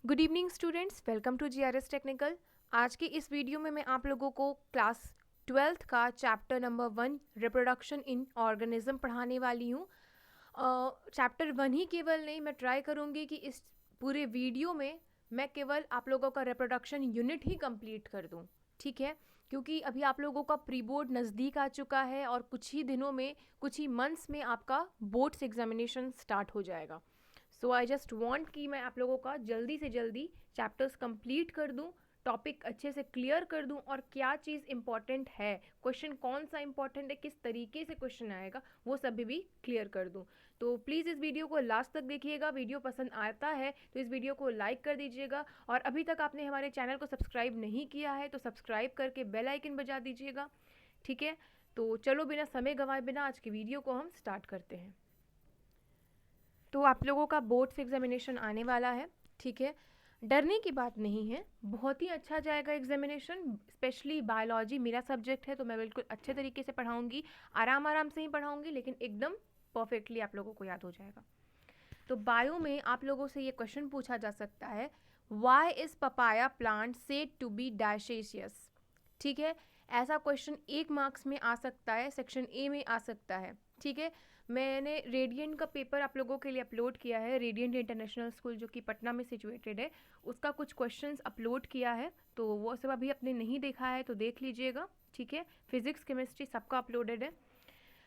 Good evening students, welcome to GRS technical. आज की इस वीडियो में मैं आप लोगों को क्लास 12th का chapter number 1 reproduction in organism पढ़ाने वाली हूँ। चैप्टर 1 ही केवल नहीं, मैं ट्राई करूँगी कि इस पूरे वीडियो में मैं केवल आप लोगों का रिप्रोडक्शन यूनिट ही कंप्लीट कर दूँ, ठीक है? क्योंकि अभी आप लोगों का प्री बोर्ड नज़दीक आ चुका है और कुछ ही दिनों में, कुछ ही मंथ्स में आपका बोर्ड्स एग्जामिनेशन स्टार्ट हो जाएगा। सो आई जस्ट वांट कि मैं आप लोगों का जल्दी से जल्दी चैप्टर्स कंप्लीट कर दूं, टॉपिक अच्छे से क्लियर कर दूं और क्या चीज़ इंपॉर्टेंट है, क्वेश्चन कौन सा इंपॉर्टेंट है, किस तरीके से क्वेश्चन आएगा, वो सभी भी क्लियर कर दूं। तो प्लीज़ इस वीडियो को लास्ट तक देखिएगा। वीडियो पसंद आता है तो इस वीडियो को लाइक कर दीजिएगा और अभी तक आपने हमारे चैनल को सब्सक्राइब नहीं किया है तो सब्सक्राइब करके बेल आइकन बजा दीजिएगा, ठीक है? तो चलो बिना समय गंवाए बिना आज की वीडियो को हम स्टार्ट करते हैं। तो आप लोगों का बोर्ड्स एग्जामिनेशन आने वाला है, ठीक है? डरने की बात नहीं है, बहुत ही अच्छा जाएगा एग्जामिनेशन। स्पेशली बायोलॉजी मेरा सब्जेक्ट है तो मैं बिल्कुल अच्छे तरीके से पढ़ाऊंगी, आराम आराम से ही पढ़ाऊंगी, लेकिन एकदम परफेक्टली आप लोगों को याद हो जाएगा। तो बायो में आप लोगों से ये क्वेश्चन पूछा जा सकता है, why is papaya plant said to be dioecious? ठीक है, ऐसा क्वेश्चन 1 मार्क्स में आ सकता है, सेक्शन ए में आ सकता है, ठीक है? मैंने रेडियंट का पेपर आप लोगों के लिए अपलोड किया है, रेडियंट इंटरनेशनल स्कूल जो कि पटना में सिचुएटेड है, उसका कुछ क्वेश्चंस अपलोड किया है, तो वो सब अभी आपने नहीं देखा है तो देख लीजिएगा, ठीक है? फिजिक्स केमिस्ट्री सबका अपलोडेड है।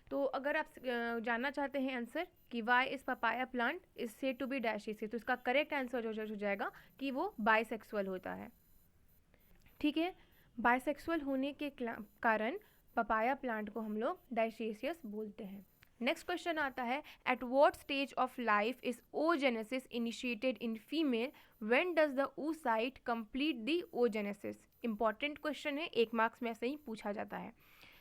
तो अगर आप जानना चाहते हैं आंसर कि why is papaya plant is said to be dioecious, तो इसका करेक्ट आंसर हो जाएगा कि वो बाइसेक्सुअल होता है, ठीक है? बाइसेक्सुअल होने के कारण पपाया प्लांट को हम लोग डायशेसियस बोलते हैं। नेक्स्ट क्वेश्चन आता है, at what stage of life is oogenesis initiated in female, when does the oocyte complete the oogenesis? Important question है, 1 मार्क्स में ऐसे ही पूछा जाता है।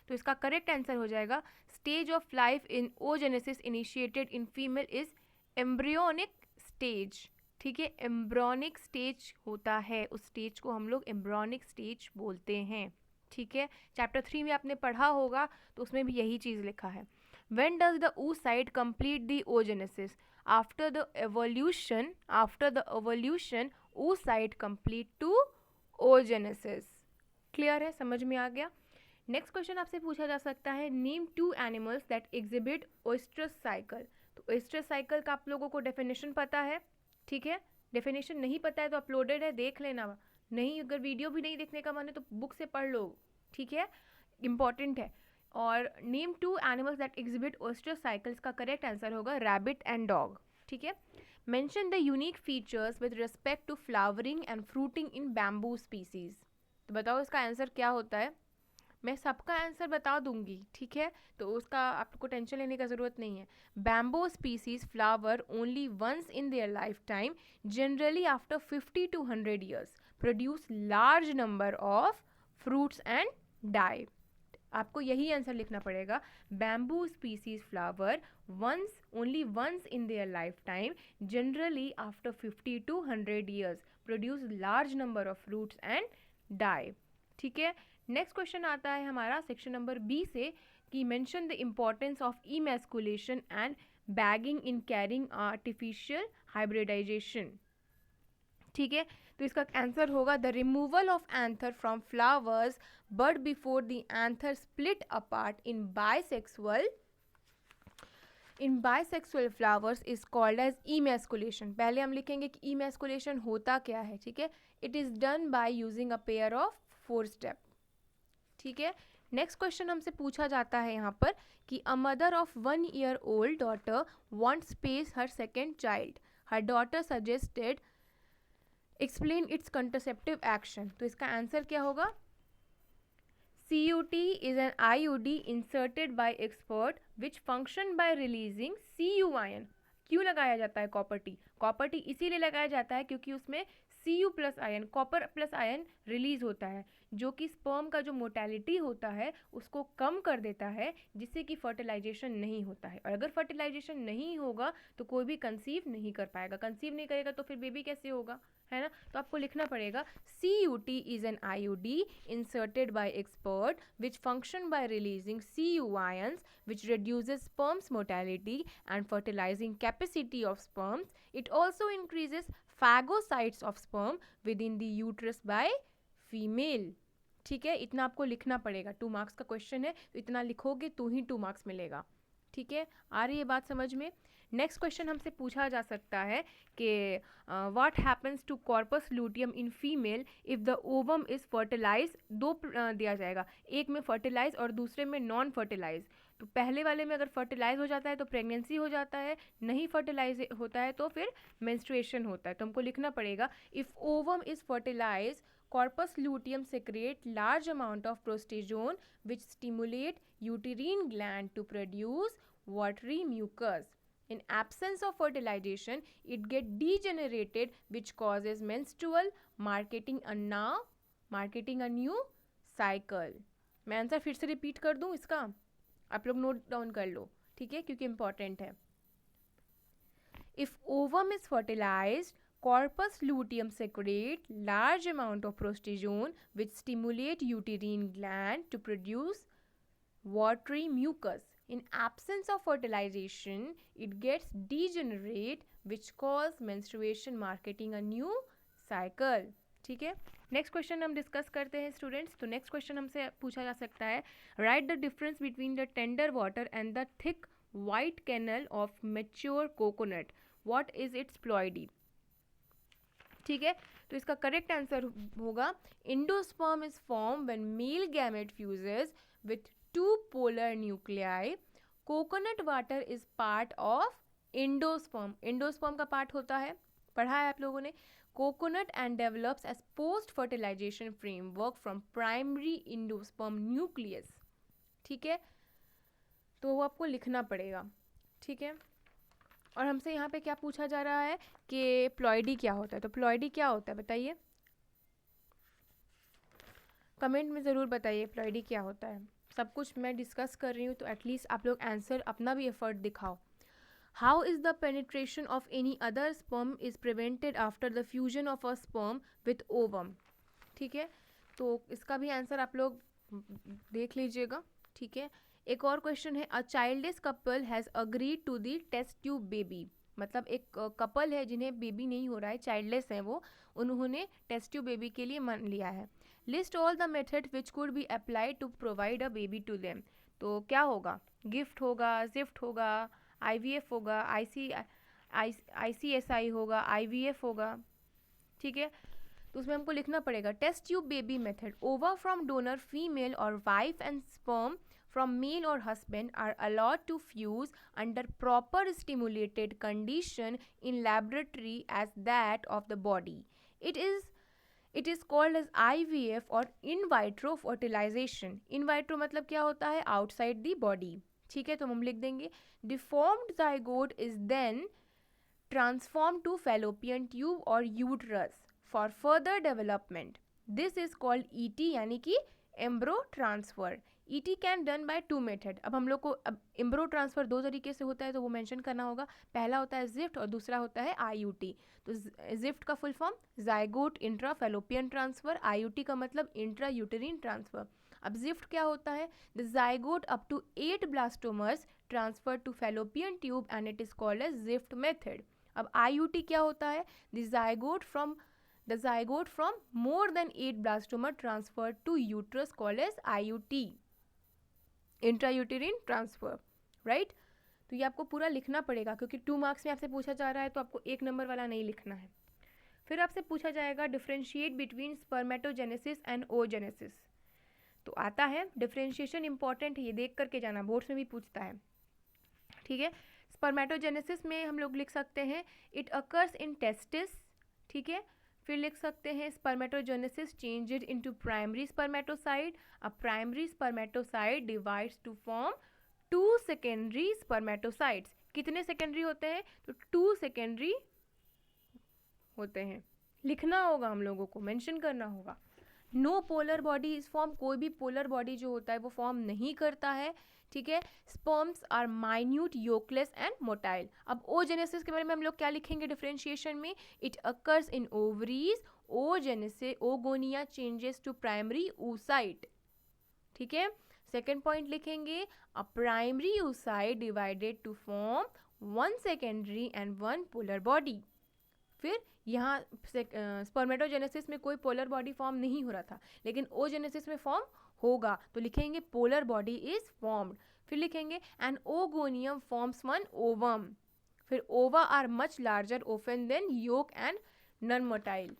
तो इसका करेक्ट आंसर हो जाएगा, stage of life in oogenesis initiated in female is embryonic stage, ठीक है? एम्ब्रियोनिक स्टेज होता है, उस स्टेज को हम लोग एम्ब्रियोनिक स्टेज बोलते हैं, ठीक है? चैप्टर 3 में आपने पढ़ा होगा तो उसमें भी यही चीज़ लिखा है। When does the oocyte complete the oogenesis? After the evolution, oocyte complete to oogenesis. Clear है, समझ में आ गया? नेक्स्ट क्वेश्चन आपसे पूछा जा सकता है, name 2 animals that exhibit ओएस्ट्रस cycle. तो ओएस्ट्रस साइकिल का आप लोगों को डेफिनेशन पता है, ठीक है? डेफिनेशन नहीं पता है तो अपलोडेड है, देख लेना। नहीं, अगर वीडियो भी नहीं देखने का मन है तो बुक से पढ़ लो, ठीक है? इंपॉर्टेंट है। और name 2 animals that exhibit oestrous cycles का करेक्ट आंसर होगा रैबिट एंड डॉग, ठीक है? Mention the unique features with respect to flowering and fruiting in bamboo species. तो बताओ इसका आंसर क्या होता है? मैं सबका आंसर बता दूंगी, ठीक है? तो उसका आपको टेंशन लेने का ज़रूरत नहीं है। Bamboo species flower only once in their life time, generally after 50 to 100 years, produce large number of fruits and die. आपको यही आंसर लिखना पड़ेगा, bamboo species flower only once in their life time, generally after 50 to 100 years, produce large number of fruits and die, ठीक है? Next question आता है हमारा section number B से, कि mention the importance of emasculation and bagging in carrying artificial hybridisation, ठीक है? तो इसका आंसर होगा, the removal of anther from flowers but before the anther split apart in bisexual flowers is called as emasculation. पहले हम लिखेंगे कि emasculation होता क्या है, ठीक है? It is done by using a pair of 4 step, ठीक है? नेक्स्ट क्वेश्चन हमसे पूछा जाता है यहाँ पर कि a mother of 1 year old daughter wants space her second child, her daughter suggested explain its contraceptive action। तो इसका आंसर क्या होगा? CUT is an IUD inserted by expert which function by releasing Cu ion। क्यों लगाया जाता है copper T? Copper T इसीलिए लगाया जाता है क्योंकि उसमें Cu plus ion, copper plus ion release होता है, जो कि स्पर्म का जो मोटेलिटी होता है उसको कम कर देता है, जिससे कि फर्टिलाइजेशन नहीं होता है। और अगर फर्टिलाइजेशन नहीं होगा तो कोई भी कंसीव नहीं कर पाएगा, कंसीव नहीं करेगा तो फिर बेबी कैसे होगा, है ना? तो आपको लिखना पड़ेगा, CUT is an IUD inserted by expert which function by releasing Cu ions which reduces sperm's motility and fertilizing capacity of sperms. It also increases phagocytes of sperm within the uterus by female. ठीक है, इतना आपको लिखना पड़ेगा. 2 marks का question है, तो इतना लिखोगे तो ही 2 मार्क्स मिलेगा. ठीक है, आ रही है बात समझ में. नेक्स्ट क्वेश्चन हमसे पूछा जा सकता है कि what happens to corpus luteum in female if the ovum is fertilise. दो दिया जाएगा, एक में फर्टिलाइज और दूसरे में नॉन फर्टिलाइज. तो पहले वाले में अगर फर्टिलाइज हो जाता है तो प्रेगनेंसी हो जाता है, नहीं फर्टिलाइज होता है तो फिर मेंस्ट्रुएशन होता है. तो हमको लिखना पड़ेगा if ovum is fertilise corpus luteum secrete large amount of progesterone which stimulate uterine gland to produce watery mucus. In absence of fertilization, it get degenerated which causes menstrual marking a new cycle. मैं answer फिर से repeat कर दूं इसका, आप लोग note down कर लो. ठीक है, क्योंकि इंपॉर्टेंट है. If ovum is fertilized, corpus luteum secrete large amount of progesterone which stimulate uterine gland to produce watery mucus. In absence of fertilization, it gets degenerate which cause menstruation marking a new cycle. ठीक है, next question हम discuss करते हैं students. तो next question हमसे पूछा जा सकता है, write the difference between the tender water and the thick white kernel of mature coconut. What is its ploidy. ठीक है, तो इसका करेक्ट आंसर होगा endosperm is form when male gamete fuses with 2 polar nuclei. Coconut water is part of endosperm. Endosperm का part होता है, पढ़ा है आप लोगों ने. Coconut and develops as post fertilisation framework from primary endosperm nucleus. ठीक है, तो वो आपको लिखना पड़ेगा. ठीक है, और हमसे यहाँ पे क्या पूछा जा रहा है कि प्लॉइडी क्या होता है. तो प्लॉइडी क्या होता है बताइए, कमेंट में ज़रूर बताइए प्लॉइडी क्या होता है. सब कुछ मैं डिस्कस कर रही हूँ तो एटलीस्ट आप लोग आंसर अपना भी एफर्ट दिखाओ. How is the penetration of any other sperm is prevented after the fusion of a sperm with ovum. ठीक है, तो इसका भी आंसर आप लोग देख लीजिएगा. ठीक है, एक और क्वेश्चन है, a childless couple has agreed to the test tube baby. मतलब एक कपल है जिन्हें बेबी नहीं हो रहा है, चाइल्डलेस है वो, उन्होंने टेस्ट ट्यूब बेबी के लिए मान लिया है. List all the method which could be applied to provide a baby to them. तो क्या होगा, गिफ्ट होगा, जिफ्ट होगा, IVF होगा, ICSI होगा, IVF होगा. ठीक है, तो उसमें हमको लिखना पड़ेगा टेस्ट ट्यूब बेबी मेथड. ओवा फ्रॉम डोनर फीमेल और wife and sperm from male or husband are allowed to fuse under proper stimulated condition in laboratory as that of the body. It is called as IVF or in vitro fertilization. In vitro मतलब क्या होता है, outside the body. ठीक है, तो हम लिख देंगे deformed zygote is then transformed to fallopian tube or uterus for further development. This is called ET यानी कि embryo transfer. ET can done by 2 method. अब हम लोग को अब एम्ब्रो ट्रांसफ़र 2 तरीके से होता है तो वो मेंशन करना होगा. पहला होता है जिफ्ट और दूसरा होता है IUT. तो जिफ्ट का full form zygote intra fallopian transfer, IUT का मतलब इंट्रा यूटेरिन ट्रांसफ़र. अब जिफ्ट क्या होता है, the zygote up to 8 blastomeres transfer to fallopian tube and it is called as GIFT method. अब IUT क्या होता है, the zygote from more than 8 blastoma transferred to uterus called as IUT, intrauterine transfer. Right, तो ये आपको पूरा लिखना पड़ेगा क्योंकि 2 मार्क्स में आपसे पूछा जा रहा है तो आपको 1 नंबर वाला नहीं लिखना है. फिर आपसे पूछा जाएगा differentiate between spermatogenesis and oogenesis. तो आता है डिफ्रेंशिएशन इंपॉर्टेंट है, ये देख करके जाना, बोर्ड्स में भी पूछता है. ठीक है, स्पर्मेटोजेनेसिस में हम लोग लिख सकते हैं इट अकर्स इन टेस्टिस. ठीक है, फिर लिख सकते हैं spermatogenesis changed into primary spermatocyte. A primary spermatocyte divides to form 2 secondary spermatocytes. कितने सेकेंडरी होते हैं, तो 2 सेकेंडरी होते हैं. लिखना होगा, हम लोगों को मेंशन करना होगा. No polar body is form, कोई भी पोलर बॉडी जो होता है वो फॉर्म नहीं करता है. ठीक है, sperms are minute yolkless and motile. अब ओजेनेसिस के बारे में हम लोग क्या लिखेंगे डिफरेंशिएशन में, it occurs in ovaries. Oogenesis oogonia changes to primary oocyte. ठीक है, सेकेंड पॉइंट लिखेंगे a primary oocyte divided to form 1 secondary and 1 polar body. फिर यहाँ स्पर्मेटोजेनेसिस में कोई पोलर बॉडी फॉर्म नहीं हो रहा था, लेकिन ओजेनेसिस में फॉर्म होगा, तो लिखेंगे पोलर बॉडी इज फॉर्म्ड। फिर लिखेंगे an oogonium forms one ovum. फिर ova are much larger often than yolk and non motile.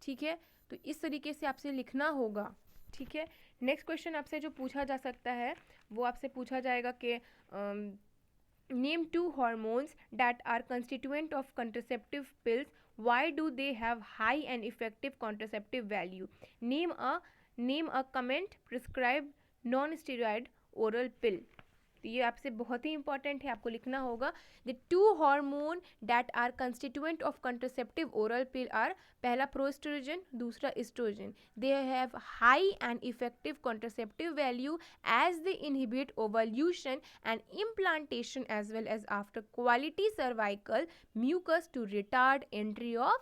ठीक है, तो इस तरीके से आपसे लिखना होगा। ठीक है, नेक्स्ट क्वेश्चन आपसे जो पूछा जा सकता है वो आपसे पूछा जाएगा कि name 2 hormones that are constituent of contraceptive pills. Why do they have high and effective contraceptive value? Name a comment prescribed non-steroid oral pill. तो ये आपसे बहुत ही इंपॉर्टेंट है, आपको लिखना होगा the 2 hormone that are constituent of contraceptive oral pill are, पहला प्रोस्ट्रोजन, दूसरा oestrogen. They have high and effective contraceptive value as they inhibit ovulation and implantation as well as after quality cervical mucus to retard entry of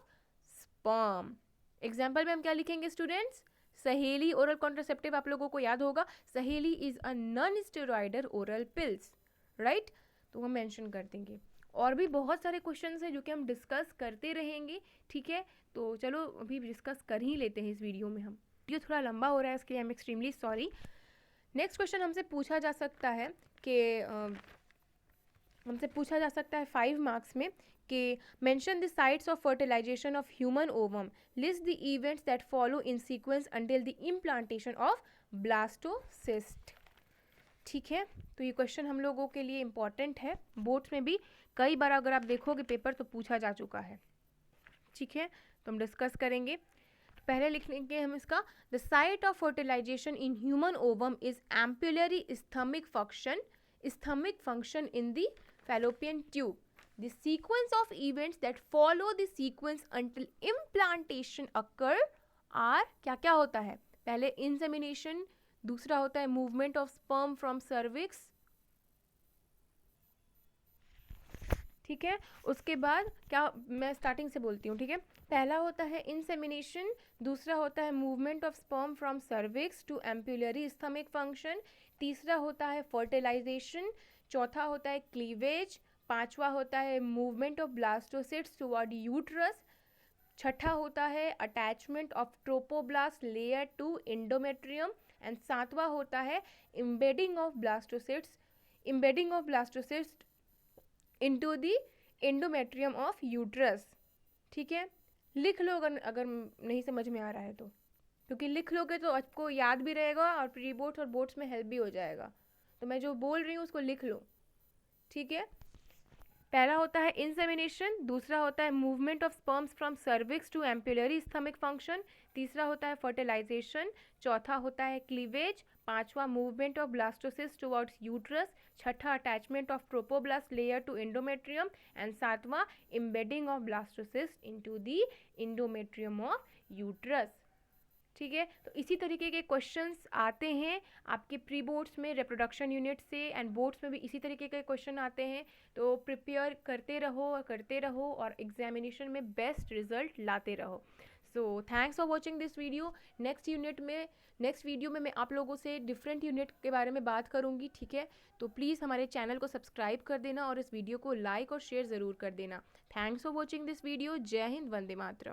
sperm. Example में हम क्या लिखेंगे students? सहेली oral contraceptive आप लोगों को याद होगा, सहेली is a non steroidal oral pills, right? तो हम मेंशन कर देंगे। और भी बहुत सारे क्वेश्चंस हैं जो कि हम डिस्कस करते रहेंगे। ठीक है, तो चलो अभी डिस्कस कर ही लेते हैं इस वीडियो में। हम वीडियो थोड़ा लंबा हो रहा है, इसके लिए I am extremely sorry. Next question हमसे पूछा जा सकता है कि 5 मार्क्स में कि mention the sites of fertilisation of human ovum, list the events that follow in sequence until the implantation of blastocyst. ठीक है, तो ये क्वेश्चन हम लोगों के लिए इम्पॉर्टेंट है, बोर्ड्स में भी कई बार अगर आप देखोगे पेपर तो पूछा जा चुका है। ठीक है, तो हम डिस्कस करेंगे। पहले लिख लेंगे हम इसका, the site of fertilisation in human ovum is ampullary isthmic function in the fallopian tube. The sequence of events that follow the sequence until implantation occur are, क्या क्या होता है? पहले insemination, दूसरा होता है movement of sperm from cervix, ठीक है। उसके बाद क्या, मैं स्टार्टिंग से बोलती हूँ, ठीक है। पहला होता है इंसेमिनेशन, दूसरा होता है movement of sperm from cervix to ampullary isthmic function, तीसरा होता है फर्टिलाइजेशन, चौथा होता है क्लीवेज, पांचवा होता है movement of blastocysts toward uterus, छठा होता है attachment of trophoblast layer to endometrium and सातवां होता है embedding of blastocysts into the endometrium of uterus. ठीक है, लिख लो अगर नहीं समझ में आ रहा है तो, क्योंकि लिख लोगे तो आपको याद भी रहेगा और प्री बोर्ड्स और बोर्ड्स में हेल्प भी हो जाएगा। तो मैं जो बोल रही हूँ उसको लिख लो, ठीक है। पहला होता है इंसेमिनेशन, दूसरा होता है movement of sperms from cervix to ampullary isthmic function, तीसरा होता है फर्टिलाइजेशन, चौथा होता है क्लीवेज, पांचवा movement of blastocyst towards uterus, छठा attachment of trophoblast layer to endometrium and सातवां embedding of blastocyst into the endometrium of uterus. ठीक है, तो इसी तरीके के क्वेश्चंस आते हैं आपके प्री बोर्ड्स में रिप्रोडक्शन यूनिट से, एंड बोर्ड्स में भी इसी तरीके के क्वेश्चन आते हैं। तो प्रिपेयर करते रहो और एग्जामिनेशन में बेस्ट रिजल्ट लाते रहो। So thanks for watching this video. Next video में मैं आप लोगों से डिफरेंट यूनिट के बारे में बात करूंगी। ठीक है, तो प्लीज़ हमारे चैनल को सब्सक्राइब कर देना और इस वीडियो को लाइक और शेयर ज़रूर कर देना। Thanks for watching this video. जय हिंद, वंदे मातरम।